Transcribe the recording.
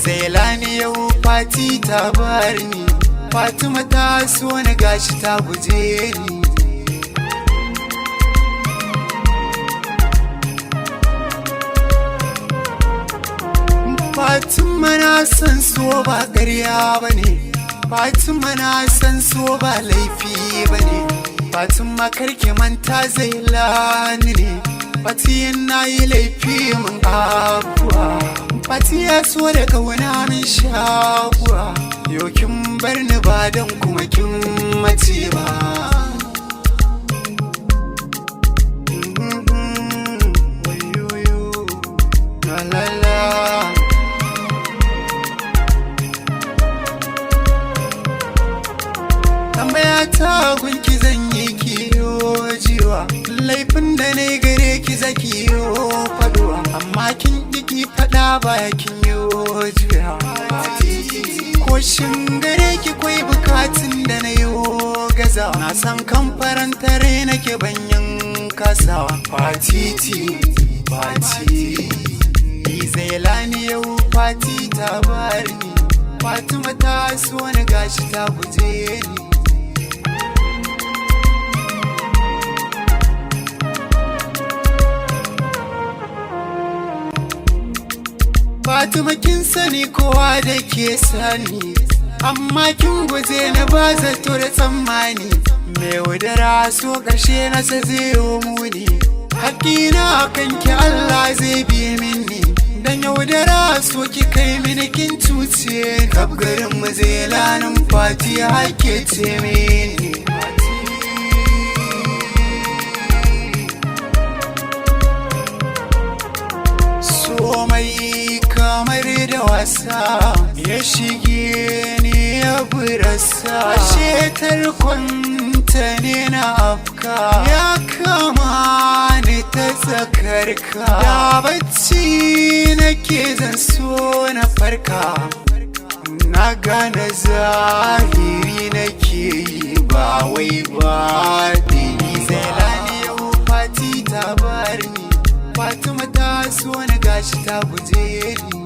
Zailani yau fati ta bar ni, Fatima ta so ni gashi ta guje ni. Fatima na san so ba ƙarya bane, Fatima na san so ba laifi bane, Fatima karki manta Zailani ne, Fatiyin na yi laifi mun afuwa, Fati ya so da kauna min shakuwa, yau kin bar ni ba dan kuma kin mace ba. Tambaya ta gunki zan yi kiyo jiwa, laifin da na gare ki zaki yo faduwa, amma kin ki fada baya kin yo jiya. Ko shin gare ki kwai bukatun da na yo gaza, na san kan farantare nake banyan kasawa. Fatiti Fati Zailani yau Fati ta bar ni, Fatima ta so ni gashi ta guje ni. Fatima kin sani kowa da ke sani, amma kin guje ni ba zato da tsammani, mai wadara so ƙarshe na sa zai yi muni, haƙina kan ki Allah zai bi mini, dan yaudara so ki kai mini kin cuce, kaf garin mu Zailanin Fati hake ce mini. So mai kamar da wasa ya shige ni ya burasa, ashe tarkonta ne na afka, ya kama ni ta tsakarka, da bacci nake zan so na farka, na gane zahiri nake yi ba wai ba dini. Zailani yau Fati ta bar ni, Fatima ta so ni gashi ta guje ni.